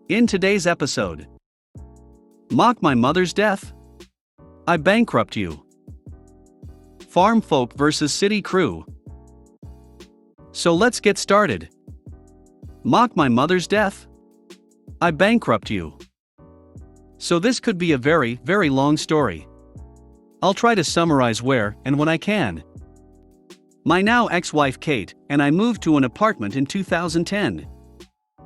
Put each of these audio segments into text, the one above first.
In today's episode, mock my mother's death? I bankrupt you. Farm folk versus city crew. So let's get started. Mock my mother's death? I bankrupt you. So this could be a very, very long story. I'll try to summarize where and when I can. My now ex-wife Kate and I moved to an apartment in 2010.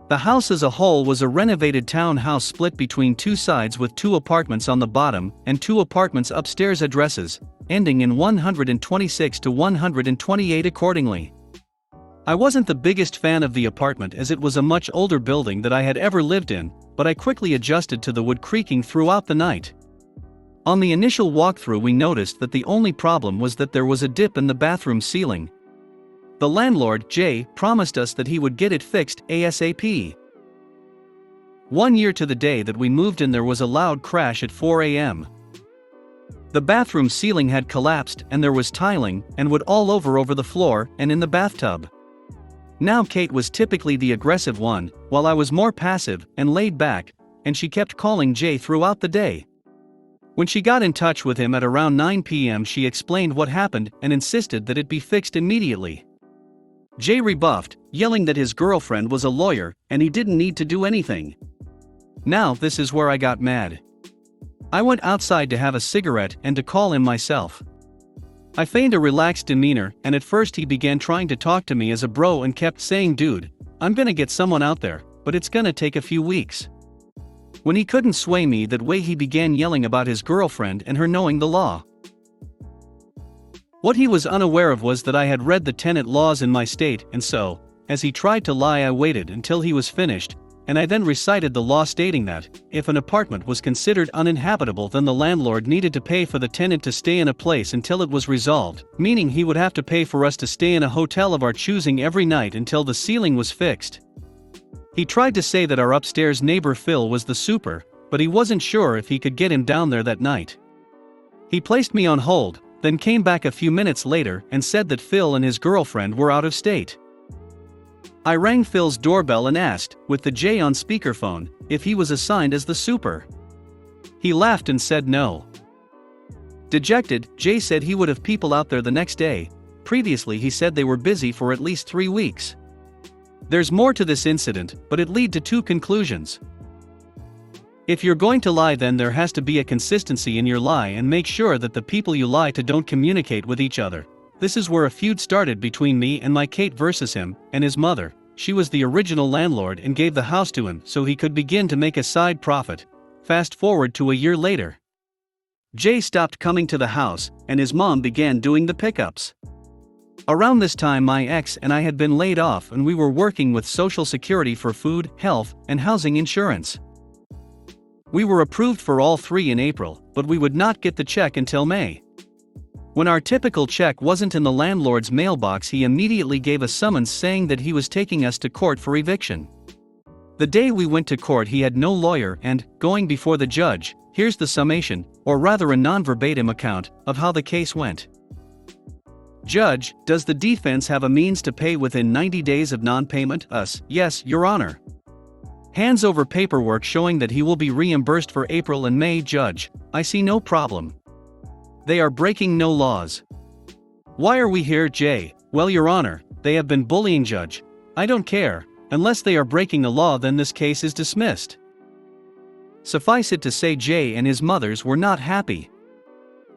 The house as a whole was a renovated townhouse split between two sides with 2 apartments on the bottom and 2 apartments upstairs, addresses ending in 126 to 128 accordingly. I wasn't the biggest fan of the apartment as it was a much older building that I had ever lived in, but I quickly adjusted to the wood creaking throughout the night. On the initial walkthrough we noticed that the only problem was that there was a dip in the bathroom ceiling. The landlord, Jay, promised us that he would get it fixed ASAP. 1 year to the day that we moved in, there was a loud crash at 4 a.m. The bathroom ceiling had collapsed and there was tiling and wood all over the floor and in the bathtub. Now Kate was typically the aggressive one, while I was more passive and laid back, and she kept calling Jay throughout the day. When she got in touch with him at around 9 p.m., she explained what happened and insisted that it be fixed immediately. Jay rebuffed, yelling that his girlfriend was a lawyer and he didn't need to do anything. Now this is where I got mad. I went outside to have a cigarette and to call him myself. I feigned a relaxed demeanor, and at first he began trying to talk to me as a bro and kept saying, "Dude, I'm gonna get someone out there, but it's gonna take a few weeks." When he couldn't sway me that way, he began yelling about his girlfriend and her knowing the law. What he was unaware of was that I had read the tenant laws in my state, and so, as he tried to lie, I waited until he was finished, and I then recited the law stating that, if an apartment was considered uninhabitable, then the landlord needed to pay for the tenant to stay in a place until it was resolved, meaning he would have to pay for us to stay in a hotel of our choosing every night until the ceiling was fixed. He tried to say that our upstairs neighbor Phil was the super, but he wasn't sure if he could get him down there that night. He placed me on hold, then came back a few minutes later and said that Phil and his girlfriend were out of state. I rang Phil's doorbell and asked, with the J on speakerphone, if he was assigned as the super. He laughed and said no. Dejected, Jay said he would have people out there the next day. Previously he said they were busy for at least 3 weeks. There's more to this incident, but it led to 2 conclusions. If you're going to lie, then there has to be a consistency in your lie, and make sure that the people you lie to don't communicate with each other. This is where a feud started between me and my Kate versus him and his mother. She was the original landlord and gave the house to him so he could begin to make a side profit. Fast forward to a year later. Jay stopped coming to the house and his mom began doing the pickups. Around this time my ex and I had been laid off and we were working with Social Security for food, health, and housing insurance. We were approved for all 3 in April, but we would not get the check until May. When our typical check wasn't in the landlord's mailbox, he immediately gave a summons saying that he was taking us to court for eviction. The day we went to court he had no lawyer and, going before the judge, here's the summation, or rather a non-verbatim account, of how the case went. Judge, does the defense have a means to pay within 90 days of non-payment? Us, yes, Your Honor. Hands over paperwork showing that he will be reimbursed for April and May. Judge, I see no problem. They are breaking no laws. Why are we here? Jay, well, Your Honor, they have been bullying. Judge, I don't care, unless they are breaking the law, then this case is dismissed. Suffice it to say, Jay and his mothers were not happy.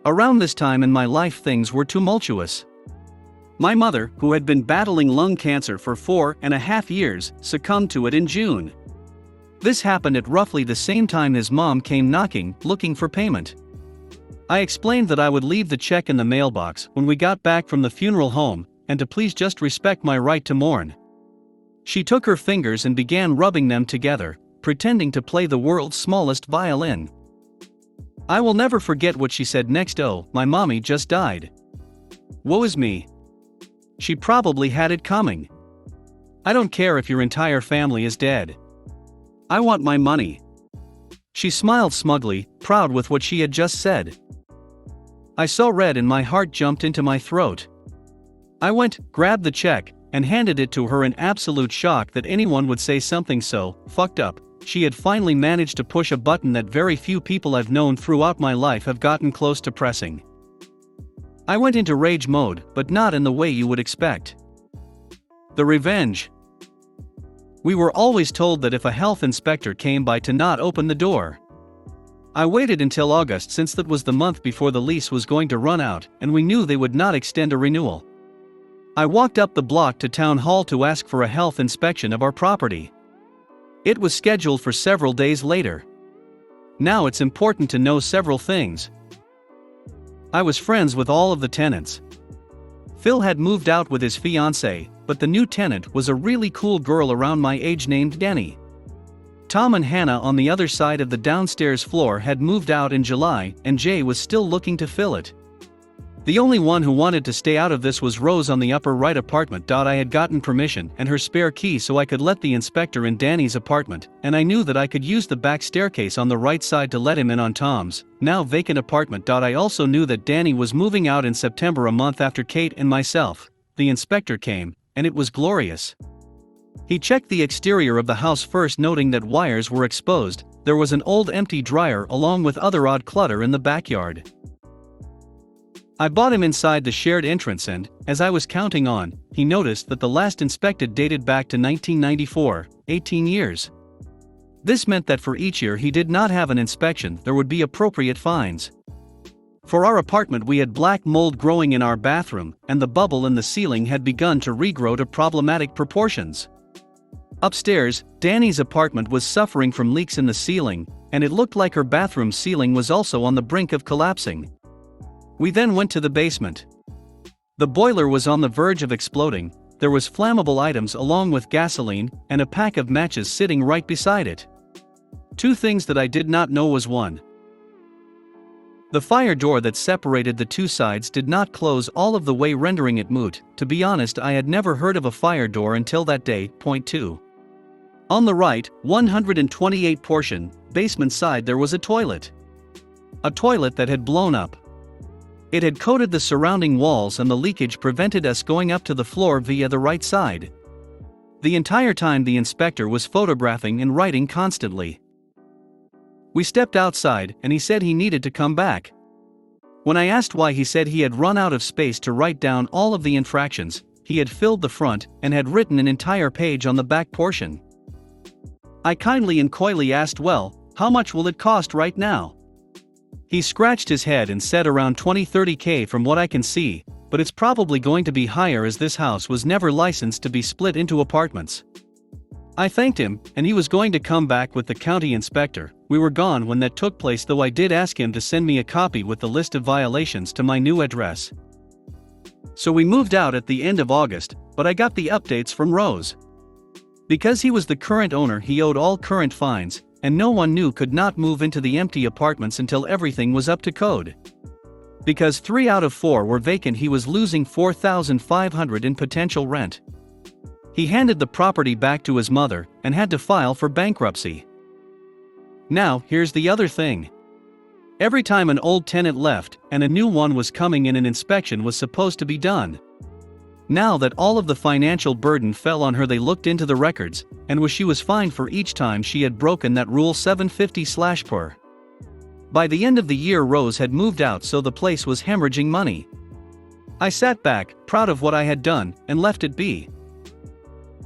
Around this time in my life things were tumultuous. My mother, who had been battling lung cancer for 4.5 years, succumbed to it in June. This happened at roughly the same time his mom came knocking, looking for payment. I explained that I would leave the check in the mailbox when we got back from the funeral home, and to please just respect my right to mourn. She took her fingers and began rubbing them together, pretending to play the world's smallest violin. I will never forget what she said next. "Oh, my mommy just died. Woe is me. She probably had it coming. I don't care if your entire family is dead. I want my money." She smiled smugly, proud with what she had just said. I saw red and my heart jumped into my throat. I went, grabbed the check, and handed it to her in absolute shock that anyone would say something so fucked up, she had finally managed to push a button that very few people I've known throughout my life have gotten close to pressing. I went into rage mode, but not in the way you would expect. The revenge. We were always told that if a health inspector came by to not open the door. I waited until August since that was the month before the lease was going to run out and we knew they would not extend a renewal. I walked up the block to town hall to ask for a health inspection of our property. It was scheduled for several days later. Now it's important to know several things. I was friends with all of the tenants. Phil had moved out with his fiancée, but the new tenant was a really cool girl around my age named Danny. Tom and Hannah on the other side of the downstairs floor had moved out in July, and Jay was still looking to fill it. The only one who wanted to stay out of this was Rose on the upper right apartment. I had gotten permission and her spare key so I could let the inspector in Danny's apartment, and I knew that I could use the back staircase on the right side to let him in on Tom's, now vacant apartment. I also knew that Danny was moving out in September, a month after Kate and myself. The inspector came, and it was glorious. He checked the exterior of the house first, noting that wires were exposed. There was an old empty dryer along with other odd clutter in the backyard. I bought him inside the shared entrance and, as I was counting on, he noticed that the last inspected dated back to 1994, 18 years. This meant that for each year he did not have an inspection, there would be appropriate fines. For our apartment, we had black mold growing in our bathroom, and the bubble in the ceiling had begun to regrow to problematic proportions. Upstairs, Danny's apartment was suffering from leaks in the ceiling, and it looked like her bathroom ceiling was also on the brink of collapsing. We then went to the basement. The boiler was on the verge of exploding. There was flammable items along with gasoline and a pack of matches sitting right beside it. Two things that I did not know was: 1. The fire door that separated the two sides did not close all of the way, rendering it moot. To be honest, I had never heard of a fire door until that day. 2. On the right, 128 portion, basement side, there was a toilet. A toilet that had blown up. It had coated the surrounding walls and the leakage prevented us going up to the floor via the right side. The entire time the inspector was photographing and writing constantly. We stepped outside and he said he needed to come back. When I asked why, he said he had run out of space to write down all of the infractions. He had filled the front and had written an entire page on the back portion. I kindly and coyly asked, "Well, how much will it cost right now?" He scratched his head and said around 20-30K from what I can see, but it's probably going to be higher as this house was never licensed to be split into apartments. I thanked him, and he was going to come back with the county inspector. We were gone when that took place, though I did ask him to send me a copy with the list of violations to my new address. So we moved out at the end of August, but I got the updates from Rose. Because he was the current owner, he owed all current fines, and no one new could not move into the empty apartments until everything was up to code. Because 3 out of 4 were vacant, he was losing $4,500 in potential rent. He handed the property back to his mother and had to file for bankruptcy. Now, here's the other thing. Every time an old tenant left and a new one was coming in, an inspection was supposed to be done. Now that all of the financial burden fell on her, they looked into the records, and she was fined for each time she had broken that rule, $750/per. By the end of the year, Rose had moved out, so the place was hemorrhaging money. I sat back, proud of what I had done, and left it be.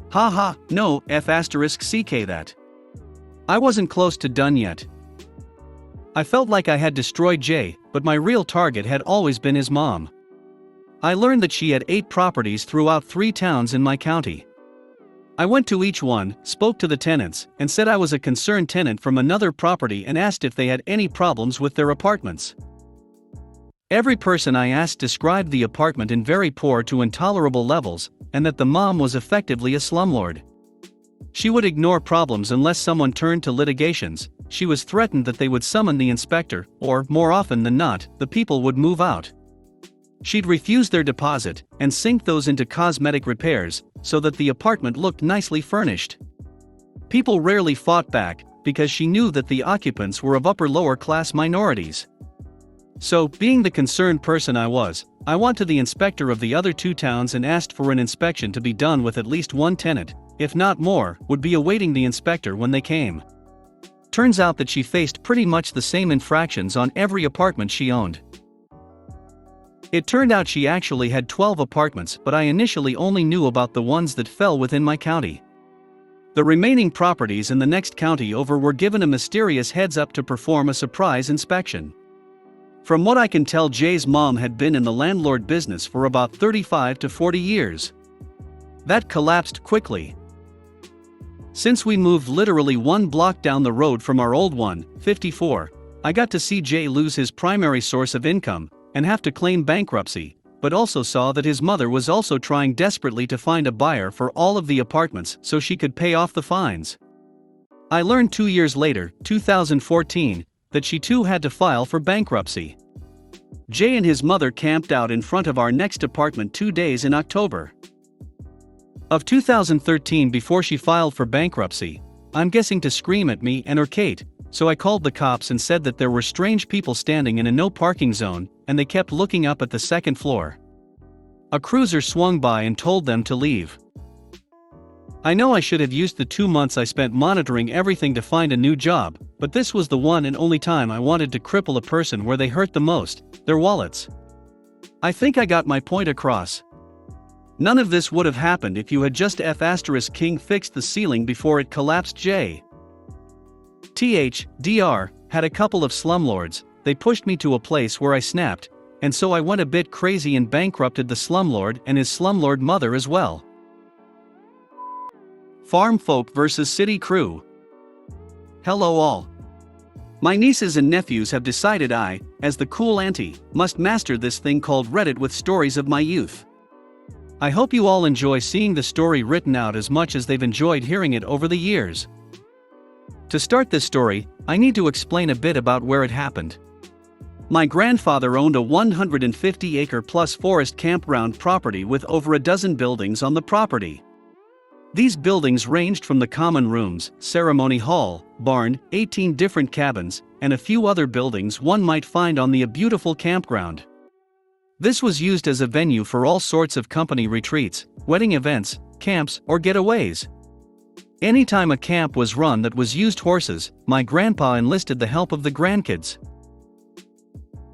Haha, no, F***ck that. I wasn't close to done yet. I felt like I had destroyed Jay, but my real target had always been his mom. I learned that she had 8 properties throughout 3 towns in my county. I went to each one, spoke to the tenants, and said I was a concerned tenant from another property and asked if they had any problems with their apartments. Every person I asked described the apartment in very poor to intolerable levels, and that the mom was effectively a slumlord. She would ignore problems unless someone turned to litigations. She was threatened that they would summon the inspector, or, more often than not, the people would move out. She'd refuse their deposit and sink those into cosmetic repairs so that the apartment looked nicely furnished. People rarely fought back because she knew that the occupants were of upper-lower class minorities. So, being the concerned person I was, I went to the inspector of the other 2 towns and asked for an inspection to be done with at least one tenant, if not more, would be awaiting the inspector when they came. Turns out that she faced pretty much the same infractions on every apartment she owned. It turned out she actually had 12 apartments, but I initially only knew about the ones that fell within my county. The remaining properties in the next county over were given a mysterious heads-up to perform a surprise inspection. From what I can tell, Jay's mom had been in the landlord business for about 35 to 40 years. That collapsed quickly. Since we moved literally one block down the road from our old one, 54, I got to see Jay lose his primary source of income and have to claim bankruptcy, but also saw that his mother was also trying desperately to find a buyer for all of the apartments so she could pay off the fines. I learned 2 years later, 2014, that she too had to file for bankruptcy. Jay and his mother camped out in front of our next apartment 2 days in October of 2013 before she filed for bankruptcy. I'm guessing to scream at me and or Kate, so I called the cops and said that there were strange people standing in a no parking zone, and they kept looking up at the second floor. A cruiser swung by and told them to leave. I know I should have used the 2 months I spent monitoring everything to find a new job, but this was the one and only time I wanted to cripple a person where they hurt the most, their wallets. I think I got my point across. None of this would have happened if you had just King fixed the ceiling before it collapsed. J. Dr. had a couple of slumlords. They pushed me to a place where I snapped, and so I went a bit crazy and bankrupted the slumlord and his slumlord mother as well. Farm folk versus city crew. Hello all. My nieces and nephews have decided I, as the cool auntie, must master this thing called Reddit with stories of my youth. I hope you all enjoy seeing the story written out as much as they've enjoyed hearing it over the years. To start this story, I need to explain a bit about where it happened. My grandfather owned a 150-acre plus forest campground property with over a dozen buildings on the property. These buildings ranged from the common rooms, ceremony hall, barn, 18 different cabins, and a few other buildings one might find on the beautiful campground. This was used as a venue for all sorts of company retreats, wedding events, camps, or getaways. Anytime a camp was run that was used horses, my grandpa enlisted the help of the grandkids.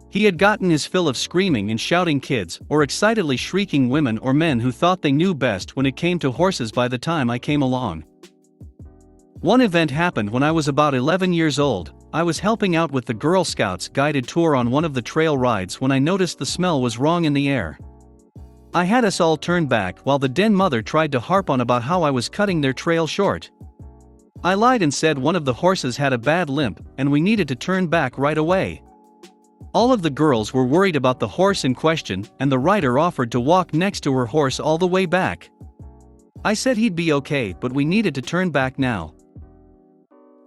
He had gotten his fill of screaming and shouting kids, or excitedly shrieking women or men who thought they knew best when it came to horses by the time I came along. One event happened when I was about 11 years old. I was helping out with the Girl Scouts guided tour on one of the trail rides when I noticed the smell was wrong in the air. I had us all turn back while the den mother tried to harp on about how I was cutting their trail short. I lied and said one of the horses had a bad limp and we needed to turn back right away. All of the girls were worried about the horse in question, and the rider offered to walk next to her horse all the way back. I said he'd be okay, but we needed to turn back now.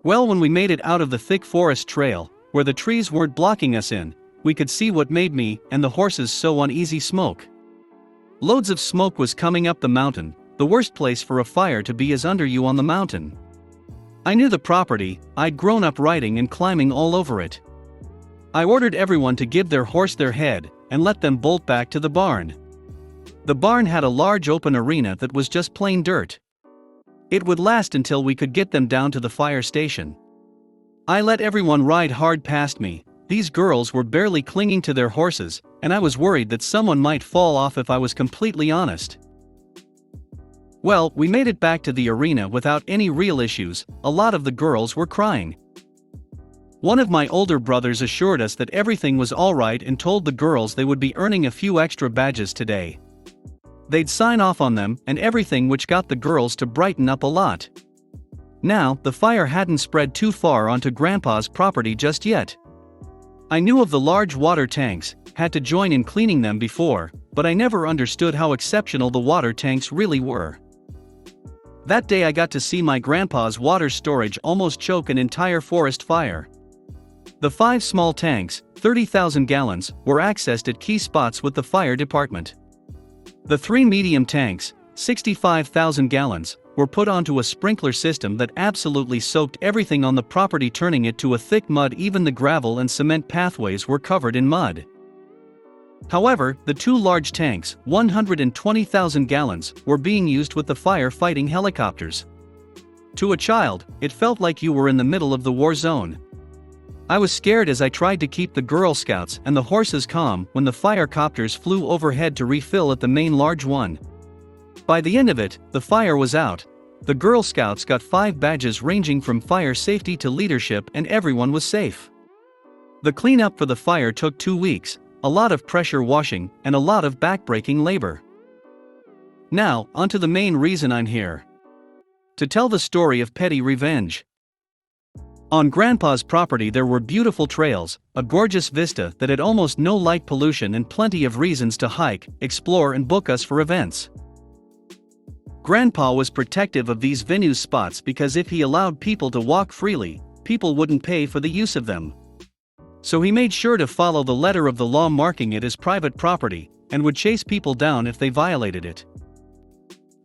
Well, when we made it out of the thick forest trail, where the trees weren't blocking us in, we could see what made me and the horses so uneasy: smoke. Loads of smoke was coming up the mountain. The worst place for a fire to be is under you on the mountain. I knew the property. I'd grown up riding and climbing all over it. I ordered everyone to give their horse their head and let them bolt back to the barn. The barn had a large open arena that was just plain dirt. It would last until we could get them down to the fire station. I let everyone ride hard past me. These girls were barely clinging to their horses, and I was worried that someone might fall off if I was completely honest. Well, we made it back to the arena without any real issues. A lot of the girls were crying. One of my older brothers assured us that everything was alright and told the girls they would be earning a few extra badges today. They'd sign off on them and everything, which got the girls to brighten up a lot. Now, the fire hadn't spread too far onto Grandpa's property just yet. I knew of the large water tanks, had to join in cleaning them before, but I never understood how exceptional the water tanks really were. That day I got to see my grandpa's water storage almost choke an entire forest fire. The 5 small tanks, 30,000 gallons, were accessed at key spots with the fire department. The 3 medium tanks, 65,000 gallons, were put onto a sprinkler system that absolutely soaked everything on the property, turning it to a thick mud. Even the gravel and cement pathways were covered in mud. However, the 2 large tanks, 120,000 gallons, were being used with the fire-fighting helicopters. To a child, it felt like you were in the middle of the war zone. I was scared as I tried to keep the Girl Scouts and the horses calm when the fire copters flew overhead to refill at the main large one. By the end of it, the fire was out. The Girl Scouts got 5 badges ranging from fire safety to leadership, and everyone was safe. The cleanup for the fire took 2 weeks, a lot of pressure washing, and a lot of backbreaking labor. Now, onto the main reason I'm here. To tell the story of petty revenge. On Grandpa's property there were beautiful trails, a gorgeous vista that had almost no light pollution, and plenty of reasons to hike, explore and book us for events. Grandpa was protective of these venue spots because if he allowed people to walk freely, people wouldn't pay for the use of them. So he made sure to follow the letter of the law, marking it as private property, and would chase people down if they violated it.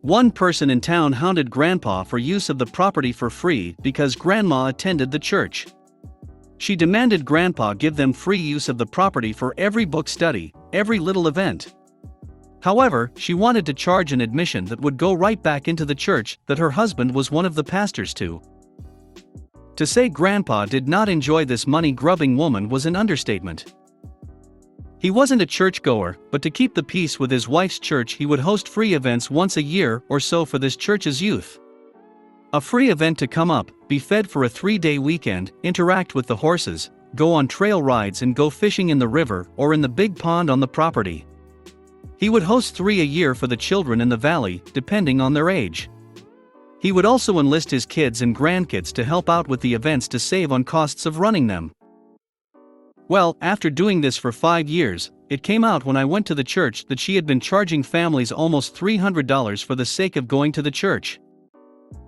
One person in town hounded Grandpa for use of the property for free because Grandma attended the church. She demanded Grandpa give them free use of the property for every book study, every little event. However, she wanted to charge an admission that would go right back into the church that her husband was one of the pastors to. To say Grandpa did not enjoy this money-grubbing woman was an understatement. He wasn't a churchgoer, but to keep the peace with his wife's church he would host free events once a year or so for this church's youth. A free event to come up, be fed for a 3-day weekend, interact with the horses, go on trail rides and go fishing in the river or in the big pond on the property. He would host 3 a year for the children in the valley, depending on their age. He would also enlist his kids and grandkids to help out with the events to save on costs of running them. Well, after doing this for 5 years, it came out when I went to the church that she had been charging families almost $300 for the sake of going to the church.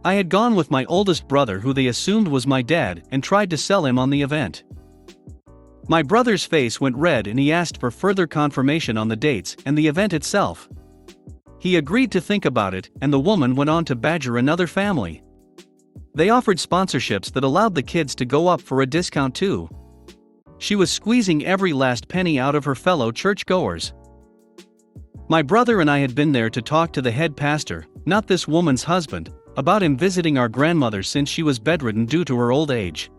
I had gone with my oldest brother, who they assumed was my dad, and tried to sell him on the event. My brother's face went red and he asked for further confirmation on the dates and the event itself. He agreed to think about it, and the woman went on to badger another family. They offered sponsorships that allowed the kids to go up for a discount too. She was squeezing every last penny out of her fellow churchgoers. My brother and I had been there to talk to the head pastor, not this woman's husband, about him visiting our grandmother since she was bedridden due to her old age.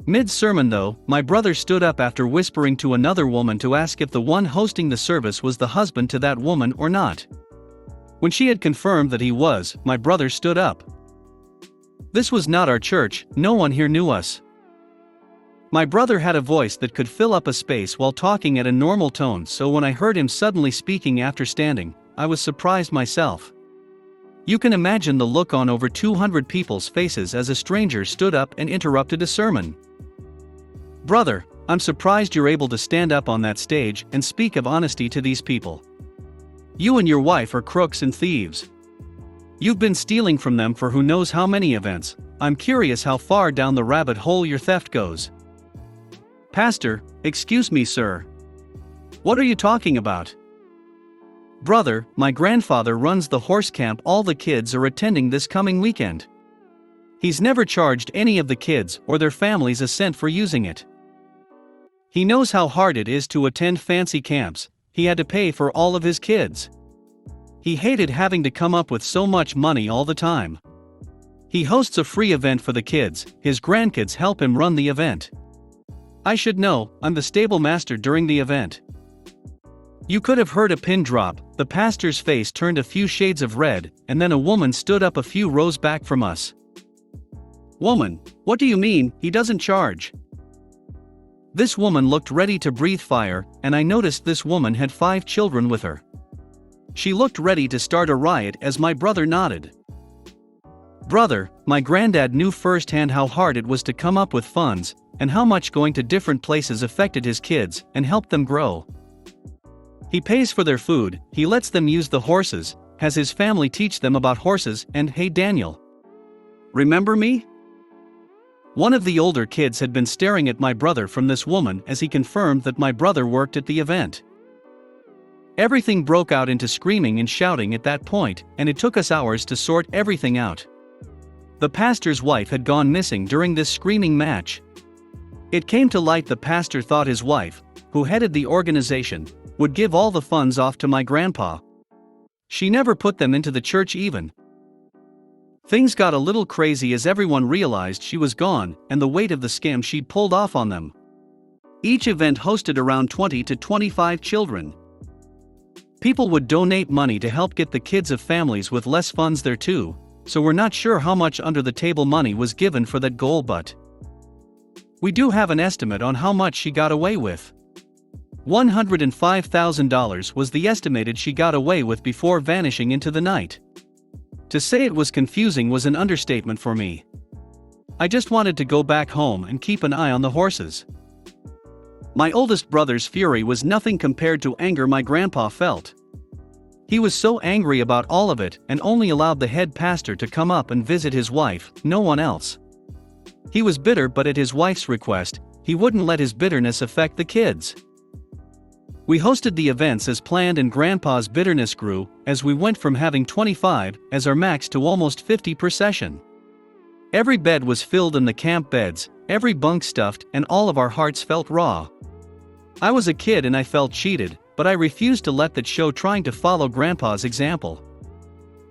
Mid-sermon though, my brother stood up after whispering to another woman to ask if the one hosting the service was the husband to that woman or not. When she had confirmed that he was, my brother stood up. This was not our church, no one here knew us. My brother had a voice that could fill up a space while talking at a normal tone, so when I heard him suddenly speaking after standing, I was surprised myself. You can imagine the look on over 200 people's faces as a stranger stood up and interrupted a sermon. Brother, I'm surprised you're able to stand up on that stage and speak of honesty to these people. You and your wife are crooks and thieves. You've been stealing from them for who knows how many events. I'm curious how far down the rabbit hole your theft goes. Pastor, excuse me, sir. What are you talking about? Brother, my grandfather runs the horse camp all the kids are attending this coming weekend. He's never charged any of the kids or their families a cent for using it. He knows how hard it is to attend fancy camps. He had to pay for all of his kids. He hated having to come up with so much money all the time. He hosts a free event for the kids, his grandkids help him run the event. I should know, I'm the stable master during the event. You could have heard a pin drop, the pastor's face turned a few shades of red, and then a woman stood up a few rows back from us. Woman, what do you mean, he doesn't charge? This woman looked ready to breathe fire, and I noticed this woman had 5 children with her. She looked ready to start a riot as my brother nodded. Brother, my granddad knew firsthand how hard it was to come up with funds, and how much going to different places affected his kids and helped them grow. He pays for their food, he lets them use the horses, has his family teach them about horses, and hey Daniel. Remember me? One of the older kids had been staring at my brother from this woman as he confirmed that my brother worked at the event. Everything broke out into screaming and shouting at that point, and it took us hours to sort everything out. The pastor's wife had gone missing during this screaming match. It came to light the pastor thought his wife, who headed the organization, would give all the funds off to my grandpa. She never put them into the church even. Things got a little crazy as everyone realized she was gone and the weight of the scam she'd pulled off on them. Each event hosted around 20 to 25 children. People would donate money to help get the kids of families with less funds there too, so we're not sure how much under-the-table money was given for that goal, but we do have an estimate on how much she got away with. $105,000 was the estimated she got away with before vanishing into the night. To say it was confusing was an understatement for me. I just wanted to go back home and keep an eye on the horses. My oldest brother's fury was nothing compared to anger my grandpa felt. He was so angry about all of it and only allowed the head pastor to come up and visit his wife, no one else. He was bitter, but at his wife's request, he wouldn't let his bitterness affect the kids. We hosted the events as planned and Grandpa's bitterness grew as we went from having 25 as our max to almost 50 per session. Every bed was filled in the camp beds, every bunk stuffed, and all of our hearts felt raw. I was a kid and I felt cheated, but I refused to let that show trying to follow Grandpa's example.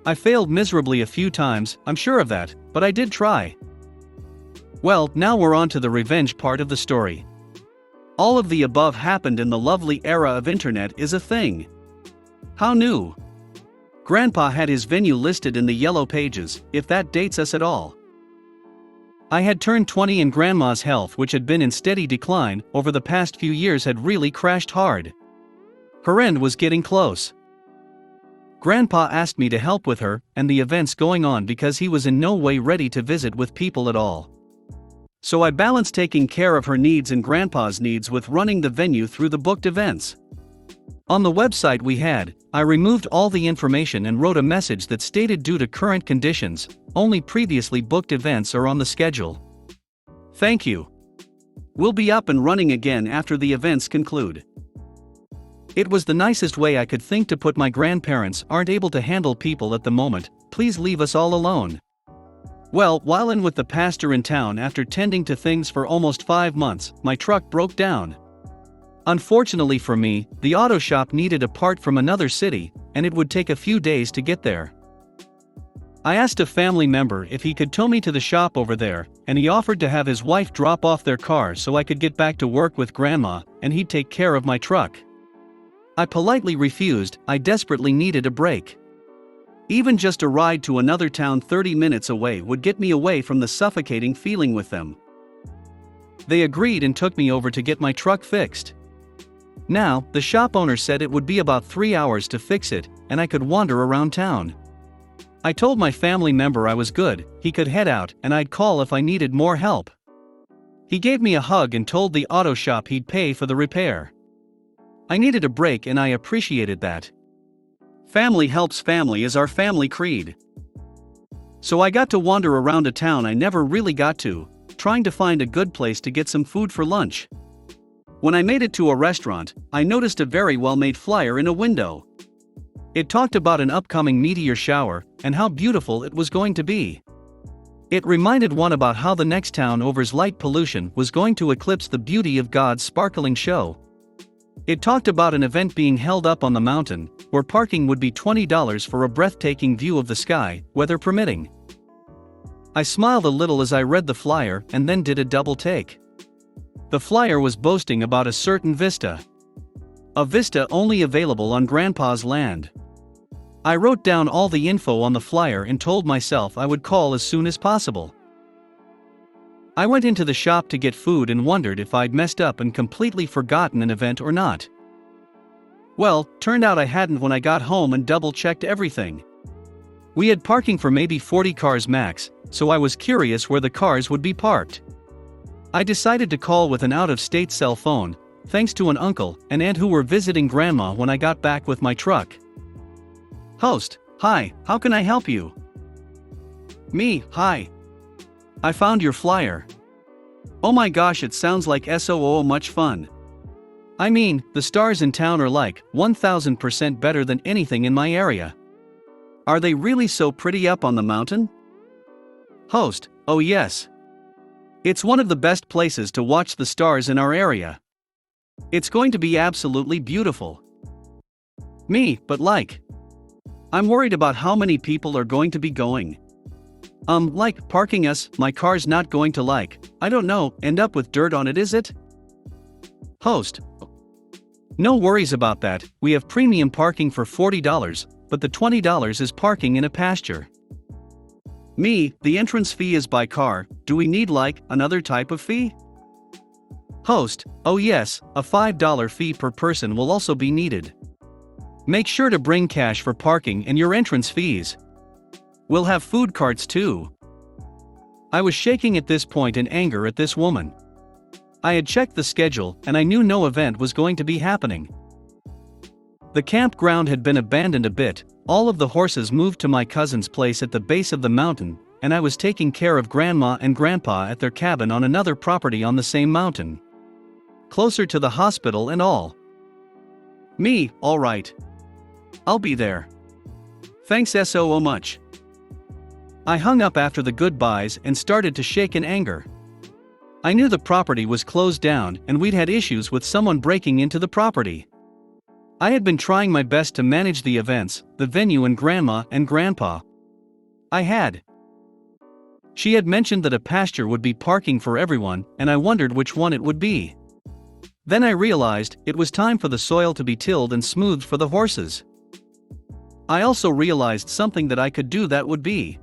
I failed miserably a few times, I'm sure of that, but I did try. Well, now we're on to the revenge part of the story. All of the above happened in the lovely era of internet is a thing. How new? Grandpa had his venue listed in the yellow pages, if that dates us at all. I had turned 20 and Grandma's health, which had been in steady decline over the past few years, had really crashed hard. Her end was getting close. Grandpa asked me to help with her and the events going on because he was in no way ready to visit with people at all. So I balanced taking care of her needs and Grandpa's needs with running the venue through the booked events. On the website we had, I removed all the information and wrote a message that stated due to current conditions, only previously booked events are on the schedule. Thank you. We'll be up and running again after the events conclude. It was the nicest way I could think to put my grandparents aren't able to handle people at the moment, please leave us all alone. Well, while in with the pastor in town after tending to things for almost 5 months, my truck broke down. Unfortunately for me, the auto shop needed a part from another city, and it would take a few days to get there. I asked a family member if he could tow me to the shop over there, and he offered to have his wife drop off their car so I could get back to work with Grandma, and he'd take care of my truck. I politely refused, I desperately needed a break. Even just a ride to another town 30 minutes away would get me away from the suffocating feeling with them. They agreed and took me over to get my truck fixed. Now, the shop owner said it would be about 3 hours to fix it, and I could wander around town. I told my family member I was good, he could head out, and I'd call if I needed more help. He gave me a hug and told the auto shop he'd pay for the repair. I needed a break and I appreciated that. Family helps family is our family creed. So I got to wander around a town I never really got to, trying to find a good place to get some food for lunch. When I made it to a restaurant, I noticed a very well-made flyer in a window. It talked about an upcoming meteor shower and how beautiful it was going to be. It reminded one about how the next town over's light pollution was going to eclipse the beauty of God's sparkling show. It talked about an event being held up on the mountain, where parking would be $20 for a breathtaking view of the sky, weather permitting. I smiled a little as I read the flyer and then did a double take. The flyer was boasting about a certain vista. A vista only available on Grandpa's land. I wrote down all the info on the flyer and told myself I would call as soon as possible. I went into the shop to get food and wondered if I'd messed up and completely forgotten an event or not. Well, turned out I hadn't when I got home and double-checked everything. We had parking for maybe 40 cars max, so I was curious where the cars would be parked. I decided to call with an out-of-state cell phone, thanks to an uncle and aunt who were visiting Grandma when I got back with my truck. Host, hi, how can I help you? Me, hi. I found your flyer. Oh my gosh, it sounds like so much fun. I mean, the stars in town are like 1000% better than anything in my area. Are they really so pretty up on the mountain? Host, oh yes. It's one of the best places to watch the stars in our area. It's going to be absolutely beautiful. Me, but like. I'm worried about how many people are going to be going. Like parking us, my car's not going to I don't know, end up with dirt on it, is it? Host: No worries about that, we have premium parking for $40, but the $20 is parking in a pasture. Me: The entrance fee is by car, do we need another type of fee? Host: Oh yes, a $5 fee per person will also be needed. Make sure to bring cash for parking and your entrance fees. We'll have food carts too. I was shaking at this point in anger at this woman. I had checked the schedule and I knew no event was going to be happening. The campground had been abandoned a bit, all of the horses moved to my cousin's place at the base of the mountain, and I was taking care of Grandma and Grandpa at their cabin on another property on the same mountain. Closer to the hospital and all. Me: Alright. I'll be there. Thanks so much. I hung up after the goodbyes and started to shake in anger. I knew the property was closed down and we'd had issues with someone breaking into the property. I had been trying my best to manage the events, the venue and Grandma and Grandpa. She had mentioned that a pasture would be parking for everyone, and I wondered which one it would be. Then I realized it was time for the soil to be tilled and smoothed for the horses. I also realized something that I could do that would be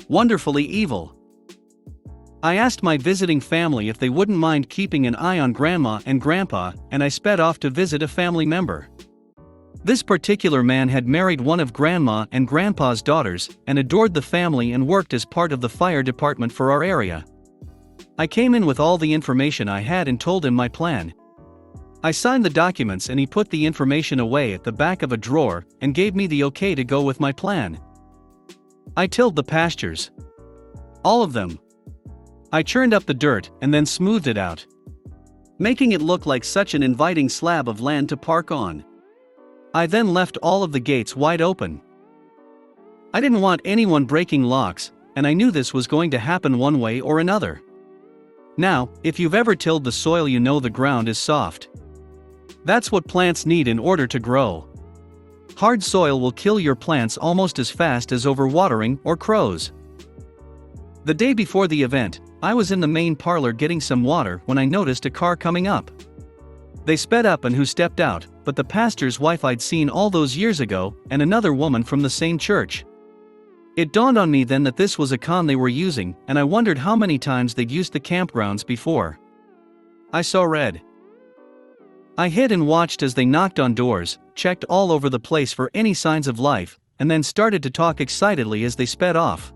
wonderfully evil. I asked my visiting family if they wouldn't mind keeping an eye on Grandma and Grandpa, and I sped off to visit a family member. This particular man had married one of Grandma and Grandpa's daughters, and adored the family and worked as part of the fire department for our area. I came in with all the information I had and told him my plan. I signed the documents and he put the information away at the back of a drawer and gave me the okay to go with my plan. I tilled the pastures. All of them. I churned up the dirt and then smoothed it out, making it look like such an inviting slab of land to park on. I then left all of the gates wide open. I didn't want anyone breaking locks, and I knew this was going to happen one way or another. Now, if you've ever tilled the soil, you know the ground is soft. That's what plants need in order to grow. Hard soil will kill your plants almost as fast as overwatering or crows. The day before the event, I was in the main parlor getting some water when I noticed a car coming up. They sped up and who stepped out, but the pastor's wife I'd seen all those years ago, and another woman from the same church. It dawned on me then that this was a con they were using, and I wondered how many times they'd used the campgrounds before. I saw red. I hid and watched as they knocked on doors, checked all over the place for any signs of life, and then started to talk excitedly as they sped off.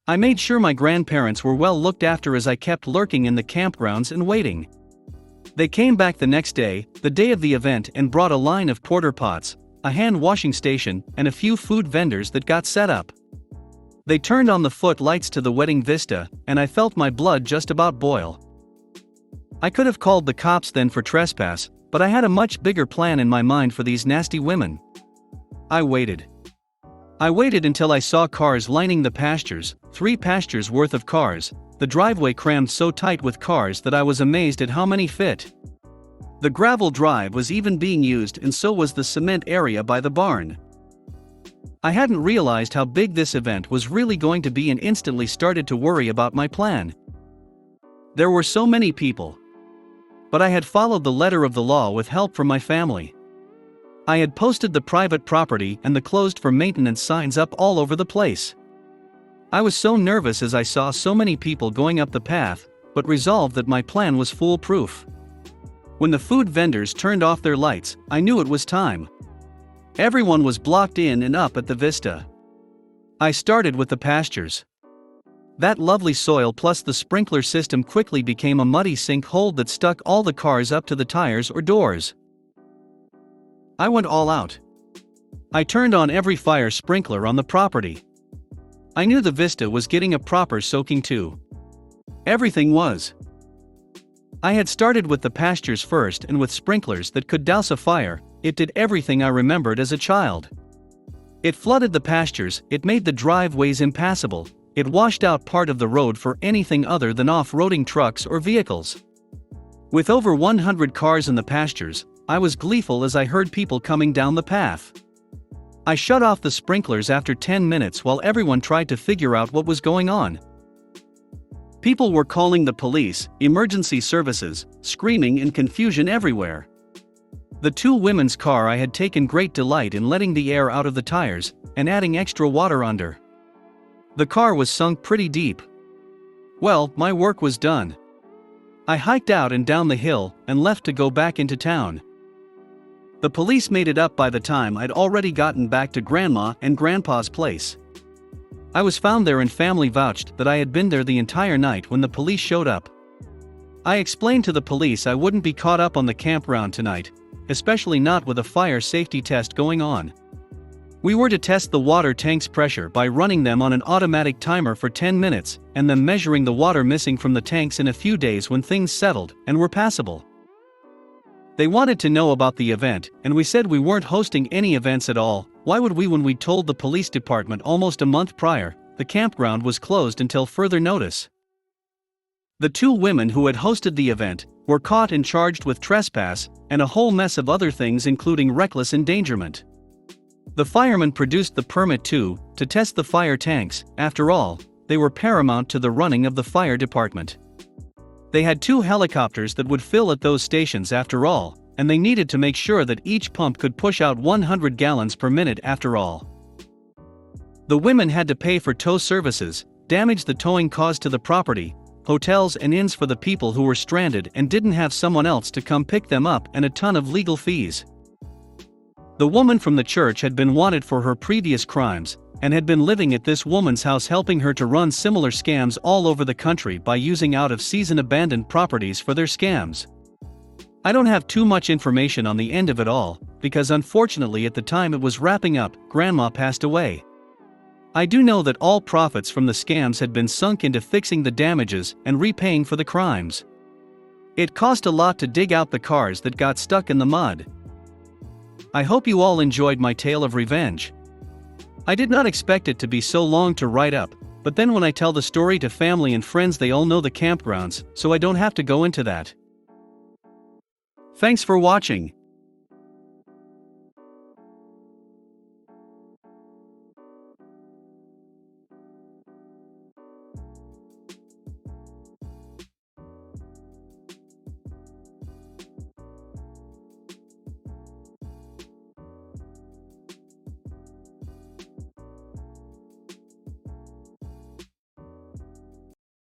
I made sure my grandparents were well looked after as I kept lurking in the campgrounds and waiting. They came back the next day, the day of the event, and brought a line of porter pots, a hand washing station, and a few food vendors that got set up. They turned on the footlights to the wedding vista, and I felt my blood just about boil. I could have called the cops then for trespass, but I had a much bigger plan in my mind for these nasty women. I waited. I waited until I saw cars lining the pastures, 3 pastures worth of cars, the driveway crammed so tight with cars that I was amazed at how many fit. The gravel drive was even being used, and so was the cement area by the barn. I hadn't realized how big this event was really going to be and instantly started to worry about my plan. There were so many people. But I had followed the letter of the law with help from my family. I had posted the private property and the closed for maintenance signs up all over the place. I was so nervous as I saw so many people going up the path, but resolved that my plan was foolproof. When the food vendors turned off their lights, I knew it was time. Everyone was blocked in and up at the vista. I started with the pastures. That lovely soil plus the sprinkler system quickly became a muddy sinkhole that stuck all the cars up to the tires or doors. I went all out. I turned on every fire sprinkler on the property. I knew the vista was getting a proper soaking too. Everything was. I had started with the pastures first, and with sprinklers that could douse a fire, it did everything I remembered as a child. It flooded the pastures, it made the driveways impassable, it washed out part of the road for anything other than off-roading trucks or vehicles. With over 100 cars in the pastures, I was gleeful as I heard people coming down the path. I shut off the sprinklers after 10 minutes while everyone tried to figure out what was going on. People were calling the police, emergency services, screaming and confusion everywhere. The two women's car I had taken great delight in letting the air out of the tires and adding extra water under. The car was sunk pretty deep. Well, my work was done. I hiked out and down the hill and left to go back into town. The police made it up by the time I'd already gotten back to Grandma and Grandpa's place. I was found there and family vouched that I had been there the entire night when the police showed up. I explained to the police I wouldn't be caught up on the campground tonight, especially not with a fire safety test going on. We were to test the water tank's pressure by running them on an automatic timer for 10 minutes and then measuring the water missing from the tanks in a few days when things settled and were passable. They wanted to know about the event, and we said we weren't hosting any events at all. Why would we when we told the police department almost a month prior the campground was closed until further notice? The two women who had hosted the event were caught and charged with trespass and a whole mess of other things including reckless endangerment. The firemen produced the permit to test the fire tanks. After all, they were paramount to the running of the fire department. They had 2 helicopters that would fill at those stations after all, and they needed to make sure that each pump could push out 100 gallons per minute after all. The women had to pay for tow services, damage the towing caused to the property, hotels and inns for the people who were stranded and didn't have someone else to come pick them up, and a ton of legal fees. The woman from the church had been wanted for her previous crimes, and had been living at this woman's house helping her to run similar scams all over the country by using out-of-season abandoned properties for their scams. I don't have too much information on the end of it all, because unfortunately at the time it was wrapping up, Grandma passed away. I do know that all profits from the scams had been sunk into fixing the damages and repaying for the crimes. It cost a lot to dig out the cars that got stuck in the mud. I hope you all enjoyed my tale of revenge. I did not expect it to be so long to write up, but then when I tell the story to family and friends they all know the campgrounds, so I don't have to go into that. Thanks for watching.